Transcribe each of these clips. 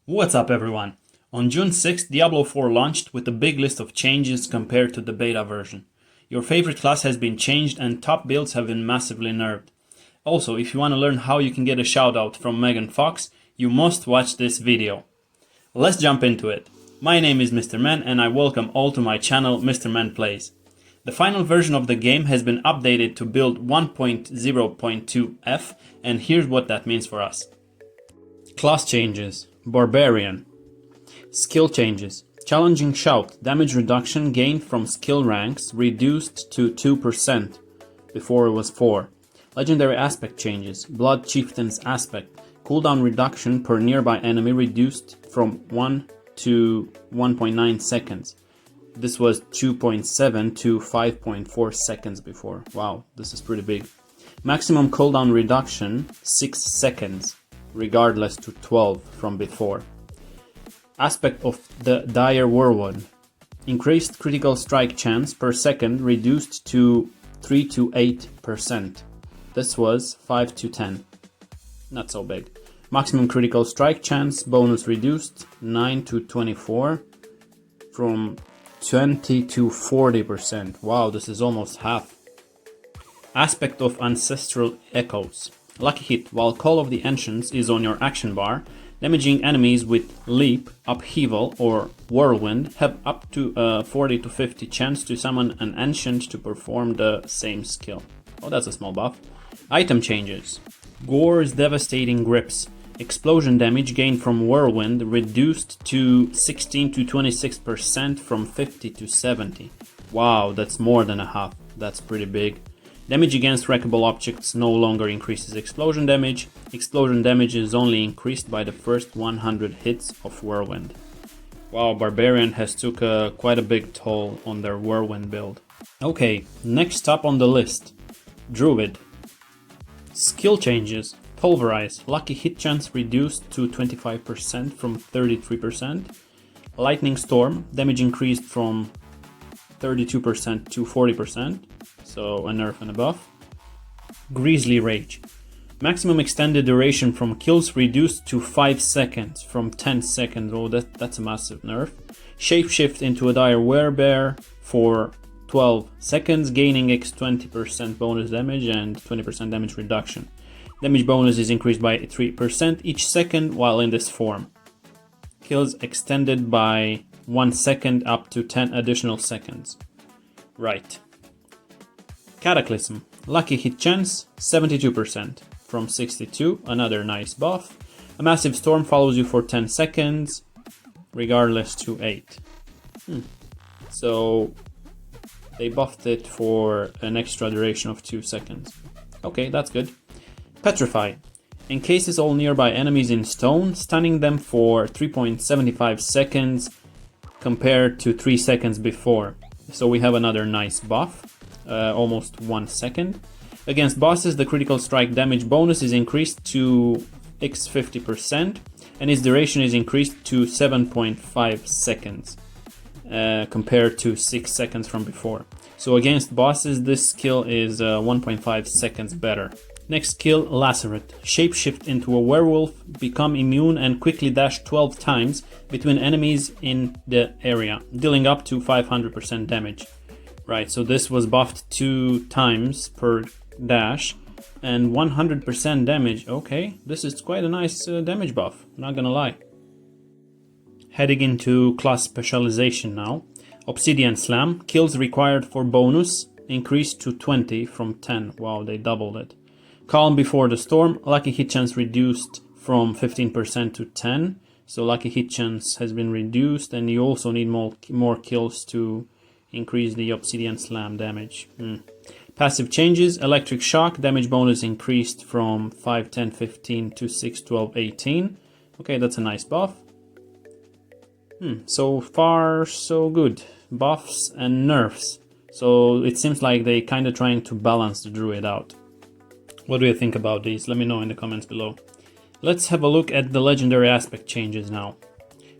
What's up everyone? On June 6th, Diablo IV launched with a big list of changes compared to the beta version. Your favorite class has been changed and top builds have been massively nerfed. Also, if you want to learn how you can get a shoutout from Megan Fox, you must watch this video. Let's jump into it. My name is Mr. Man and I welcome all to my channel Mr. Man Plays. The final version of the game has been updated to build 1.0.2F and here's what that means for us. Class changes. Barbarian. Skill changes. Challenging Shout. Damage reduction gained from skill ranks reduced to 2%. Before it was 4. Legendary aspect changes. Blood Chieftain's aspect. Cooldown reduction per nearby enemy reduced from 1 to 1.9 seconds. This was 2.7 to 5.4 seconds before. Wow, this is pretty big. Maximum cooldown reduction 6 seconds. Regardless to 12 from before. Aspect of the Dire Whirlwind. Increased critical strike chance per second reduced to 3 to 8%. This was 5 to 10. Not so big. Maximum critical strike chance bonus reduced 9 to 24 from 20 to 40%. Wow, this is almost half. Aspect of Ancestral Echoes. Lucky hit. While Call of the Ancients is on your action bar, damaging enemies with Leap, Upheaval or Whirlwind have up to a 40 to 50 chance to summon an Ancient to perform the same skill. Oh, that's a small buff. Item changes. Gore's Devastating Grips. Explosion damage gained from Whirlwind reduced to 16 to 26% from 50 to 70. Wow, that's more than a half. That's pretty big. Damage against wreckable objects no longer increases explosion damage. Explosion damage is only increased by the first 100 hits of Whirlwind. Wow, Barbarian has took quite a big toll on their Whirlwind build. Okay, next up on the list. Druid. Skill changes. Pulverize. Lucky hit chance reduced to 25% from 33%. Lightning Storm. Damage increased from 32% to 40%. So a nerf and a buff. Grisly Rage. Maximum extended duration from kills reduced to 5 seconds from 10 seconds. Oh, that's a massive nerf. Shapeshift into a Dire Werebear for 12 seconds, gaining X 20% bonus damage and 20% damage reduction. Damage bonus is increased by 3% each second while in this form. Kills extended by 1 second up to 10 additional seconds. Right. Cataclysm. Lucky hit chance 72% from 62, another nice buff. A massive storm follows you for 10 seconds, regardless to 8. So they buffed it for an extra duration of 2 seconds. Okay, that's good. Petrify. Encases all nearby enemies in stone, stunning them for 3.75 seconds compared to 3 seconds before. So we have another nice buff. Almost 1 second. Against bosses, the critical strike damage bonus is increased to X 50% and its duration is increased to 7.5 seconds compared to 6 seconds from before. So against bosses, this skill is 1.5 seconds better. Next skill, Lacerate. Shapeshift into a werewolf, become immune and quickly dash 12 times between enemies in the area, dealing up to 500% damage. Right, so this was buffed 2 times per dash and 100% damage. Okay, this is quite a nice damage buff, not gonna lie. Heading into class specialization now. Obsidian Slam. Kills required for bonus increased to 20 from 10. Wow, they doubled it. Calm Before the Storm. Lucky hit chance reduced from 15% to 10. So lucky hit chance has been reduced and you also need more kills to increase the Obsidian Slam damage. Passive changes. Electric Shock. Damage bonus increased from 5, 10, 15 to 6, 12, 18. Okay, that's a nice buff. So far, so good. Buffs and nerfs. So it seems like they kind of trying to balance the Druid out. What do you think about these? Let me know in the comments below. Let's have a look at the legendary aspect changes now.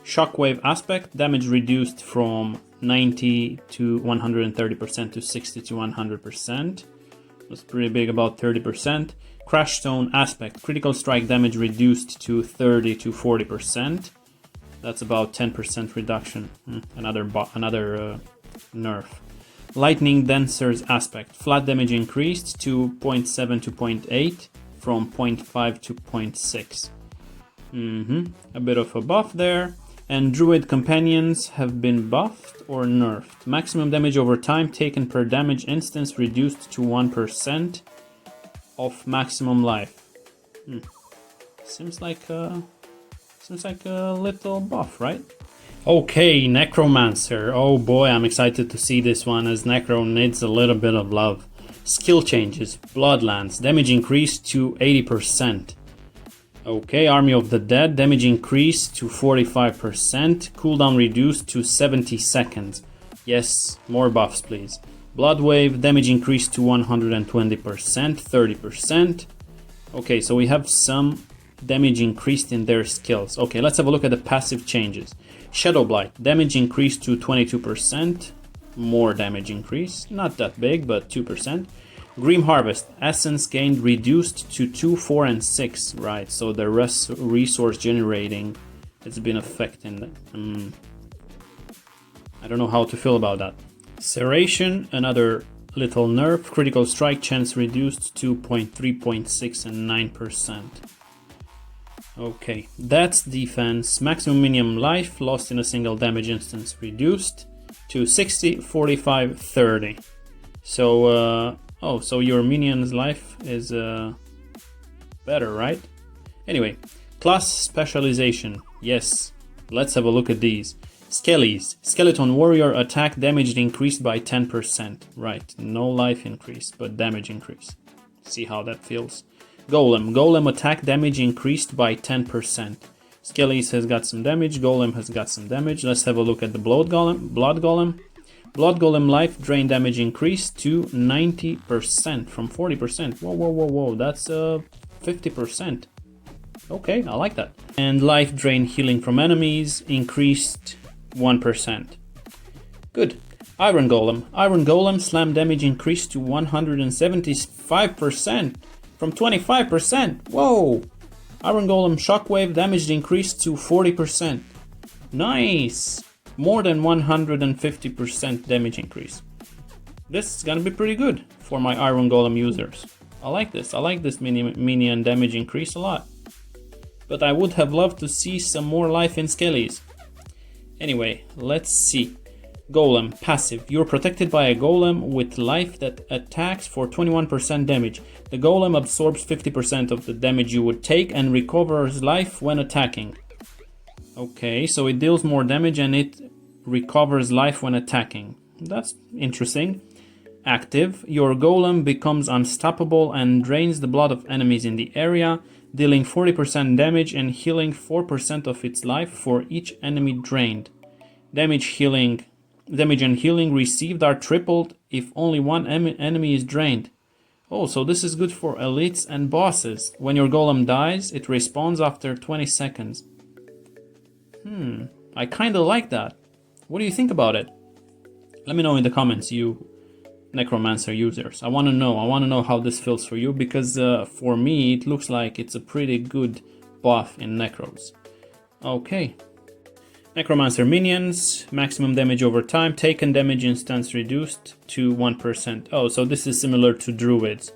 Shockwave aspect. Damage reduced from 90 to 130% to 60 to 100%. That's pretty big, about 30%. Crash Stone aspect. Critical strike damage reduced to 30 to 40%. That's about 10% reduction. Another nerf. Lightning Dancer's Aspect. Flat damage increased to 0.7 to 0.8 from 0.5 to 0.6. A bit of a buff there. And Druid Companions have been buffed or nerfed. Maximum damage over time taken per damage instance reduced to 1% of maximum life. Seems like a little buff, right? Okay, Necromancer. Oh boy, I'm excited to see this one, as Necro needs a little bit of love. Skill changes, Bloodlands, damage increased to 80%. Okay, Army of the Dead, damage increased to 45%, cooldown reduced to 70 seconds. Yes, more buffs please. Bloodwave, damage increased to 120%, 30%. Okay, so we have some damage increased in their skills. Okay, let's have a look at the passive changes. Shadow Blight, damage increased to 22%, more damage increase, not that big, but 2%. Grim Harvest, essence gained reduced to 2, 4, and 6, right, so the resource generating has been affecting them. I don't know how to feel about that. Serration, another little nerf, critical strike chance reduced to 0.3, 0.6, and 9%. Okay, that's defense. Maximum minimum life lost in a single damage instance reduced to 60, 45, 30. So, so your minion's life is better, right? Anyway, class specialization. Yes, let's have a look at these. Skellies. Skeleton Warrior attack damage increased by 10%. Right, no life increase, but damage increase. See how that feels. Golem. Golem attack damage increased by 10%. Skellies has got some damage, Golem has got some damage. Let's have a look at the Blood Golem. Blood Golem life drain damage increased to 90% from 40%. Whoa, that's 50%. Okay, I like that. And life drain healing from enemies increased 1%. Good. Iron Golem slam damage increased to 175%. From 25%. Whoa! Iron Golem Shockwave damage increased to 40%. Nice! More than 150% damage increase. This is gonna be pretty good for my Iron Golem users. I like this. I like this minion damage increase a lot. But I would have loved to see some more life in Skellies. Anyway, let's see. Golem, passive. You're protected by a golem with life that attacks for 21% damage. The golem absorbs 50% of the damage you would take and recovers life when attacking. Okay, so it deals more damage and it recovers life when attacking. That's interesting. Active. Your golem becomes unstoppable and drains the blood of enemies in the area, dealing 40% damage and healing 4% of its life for each enemy drained. Damage and healing received are tripled if only one enemy is drained. Oh, so this is good for elites and bosses. When your golem dies, it respawns after 20 seconds. I kinda like that. What do you think about it? Let me know in the comments, you Necromancer users. I wanna know how this feels for you, because for me it looks like it's a pretty good buff in Necros. Okay. Necromancer minions, maximum damage over time, taken damage instance reduced to 1%. Oh, so this is similar to Druids.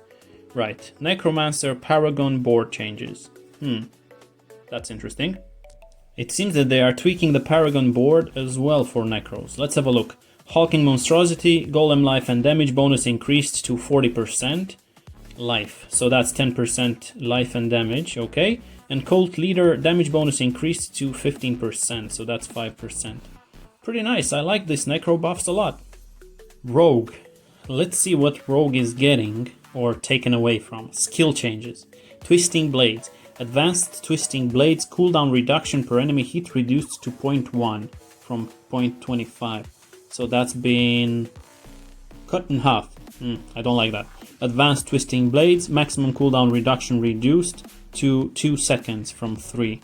Right. Necromancer Paragon board changes. That's interesting. It seems that they are tweaking the Paragon board as well for Necros. Let's have a look. Hulking Monstrosity, Golem life and damage bonus increased to 40%. Life. So that's 10% life and damage, okay? And Cult Leader, damage bonus increased to 15%, so that's 5%. Pretty nice, I like this Necro buffs a lot. Rogue. Let's see what Rogue is getting or taken away from. Skill changes. Twisting Blades. Advanced Twisting Blades cooldown reduction per enemy hit reduced to 0.1 from 0.25. So that's been cut in half. I don't like that. Advanced Twisting Blades, maximum cooldown reduction reduced to 2 seconds from 3.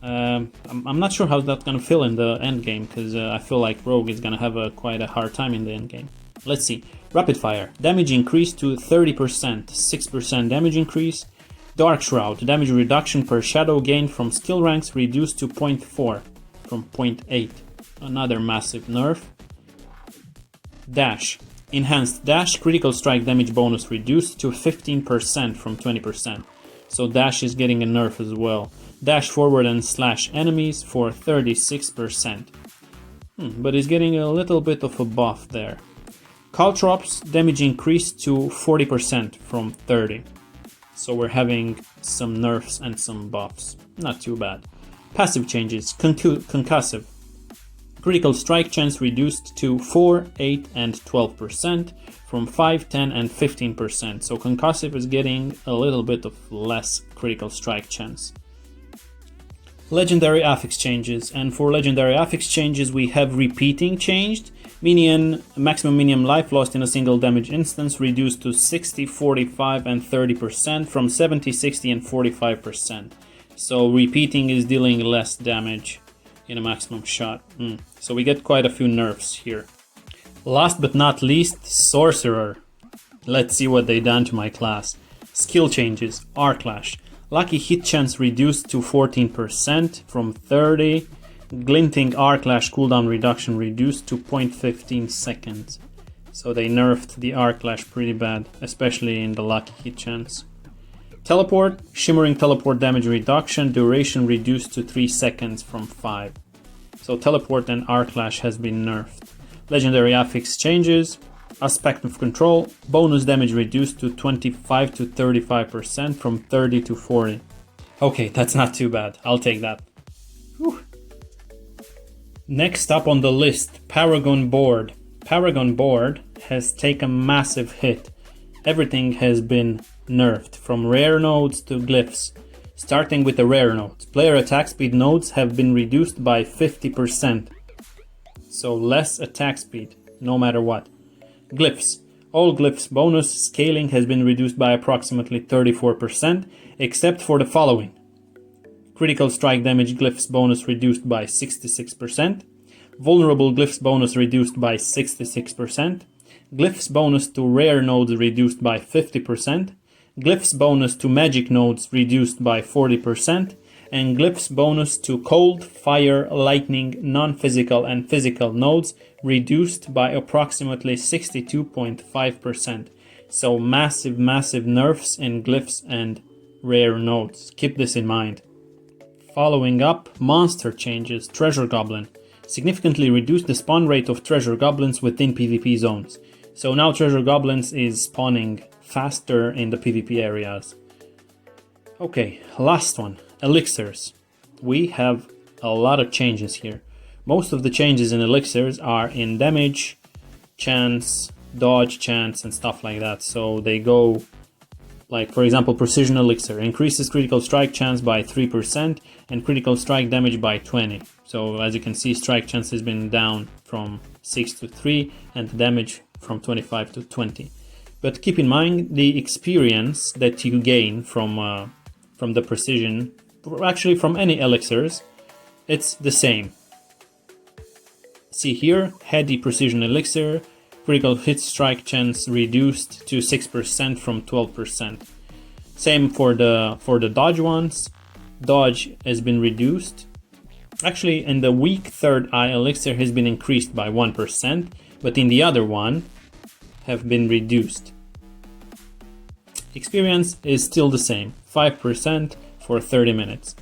I'm not sure how that's gonna feel in the end game, because I feel like Rogue is gonna have quite a hard time in the end game. Let's see. Rapid Fire. Damage increased to 30%, 6% damage increase. Dark Shroud, damage reduction per shadow gain from skill ranks reduced to 0.4 from 0.8. Another massive nerf. Dash, enhanced dash, critical strike damage bonus reduced to 15% from 20%. So dash is getting a nerf as well. Dash forward and slash enemies for 36%. But he's getting a little bit of a buff there. Caltrops, damage increased to 40% from 30%. So we're having some nerfs and some buffs. Not too bad. Passive changes. Concussive. Critical strike chance reduced to 4, 8 and 12% from 5, 10 and 15%. So concussive is getting a little bit of less critical strike chance. Legendary affix changes, and for legendary affix changes we have repeating changed. Maximum minion life lost in a single damage instance reduced to 60, 45 and 30% from 70, 60 and 45%. So repeating is dealing less damage in a maximum shot. So we get quite a few nerfs here. Last but not least, Sorcerer. Let's see what they done to my class. Skill changes, R-Clash. Lucky hit chance reduced to 14% from 30%. Glinting R-Clash cooldown reduction reduced to 0.15 seconds. So they nerfed the R-Clash pretty bad, especially in the lucky hit chance. Teleport, shimmering teleport damage reduction, duration reduced to 3 seconds from 5. So teleport and R-Clash has been nerfed. Legendary affix changes, aspect of control, bonus damage reduced to 25 to 35% from 30 to 40. Okay, that's not too bad, I'll take that. Whew. Next up on the list, Paragon board. Paragon board has taken a massive hit. Everything has been nerfed, from rare nodes to glyphs. Starting with the rare nodes, player attack speed nodes have been reduced by 50%. So less attack speed, no matter what. Glyphs. All glyphs bonus scaling has been reduced by approximately 34%, except for the following. Critical strike damage glyphs bonus reduced by 66%. Vulnerable glyphs bonus reduced by 66%. Glyphs bonus to rare nodes reduced by 50%. Glyphs bonus to magic nodes reduced by 40%. And glyphs bonus to cold, fire, lightning, non-physical and physical nodes reduced by approximately 62.5%. So massive nerfs in glyphs and rare nodes. Keep this in mind. Following up, monster changes. Treasure Goblin. Significantly reduced the spawn rate of treasure goblins within PvP zones. So now treasure goblins is spawning faster in the PvP areas. Okay, last one. Elixirs. We have a lot of changes here. Most of the changes in elixirs are in damage, chance, dodge chance and stuff like that. So they go, like for example, precision elixir increases critical strike chance by 3% and critical strike damage by 20%. So as you can see, strike chance has been down from 6 to 3 and damage from 25 to 20. But keep in mind the experience that you gain from the precision, actually from any elixirs, it's the same. See here, heady precision elixir, critical hit strike chance reduced to 6% from 12%. Same for the dodge ones. Dodge has been reduced. Actually, in the weak third eye elixir has been increased by 1%, but in the other one have been reduced. Experience is still the same, 5% for 30 minutes.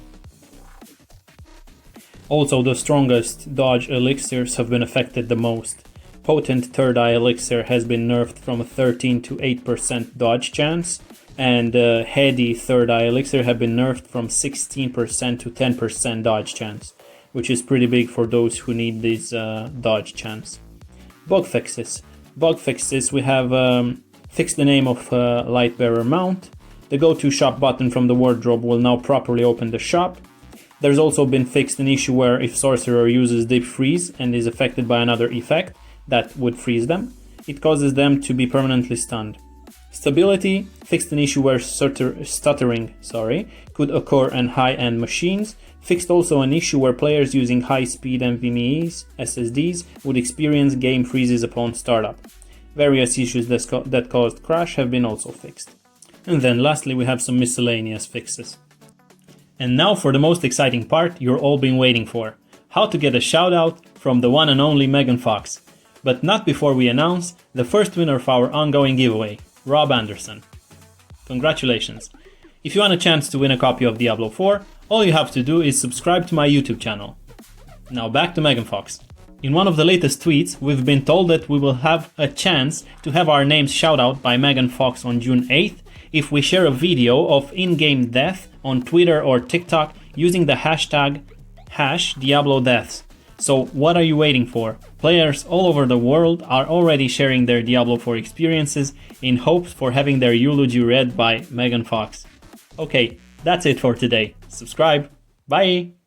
Also, the strongest dodge elixirs have been affected the most. Potent third eye elixir has been nerfed from 13 to 8% dodge chance, and heady third eye elixir have been nerfed from 16% to 10% dodge chance, which is pretty big for those who need this dodge chance. Bug fixes. Bug fixes, we have fixed the name of Lightbearer mount. The go-to shop button from the wardrobe will now properly open the shop. There's also been fixed an issue where if Sorcerer uses Deep Freeze and is affected by another effect that would freeze them, it causes them to be permanently stunned. Stability fixed an issue where stuttering could occur on high-end machines. Fixed also an issue where players using high-speed NVMe's SSDs would experience game freezes upon startup. Various issues that caused crash have been also fixed. And then lastly we have some miscellaneous fixes. And now for the most exciting part you're all been waiting for. How to get a shout out from the one and only Megan Fox. But not before we announce the first winner of our ongoing giveaway, Rob Anderson. Congratulations! If you want a chance to win a copy of Diablo 4, all you have to do is subscribe to my YouTube channel. Now back to Megan Fox. In one of the latest tweets, we've been told that we will have a chance to have our names shout out by Megan Fox on June 8th if we share a video of in-game death on Twitter or TikTok using the hashtag #DiabloDeaths. So what are you waiting for? Players all over the world are already sharing their Diablo 4 experiences in hopes for having their eulogy read by Megan Fox. Okay, that's it for today. Subscribe. Bye!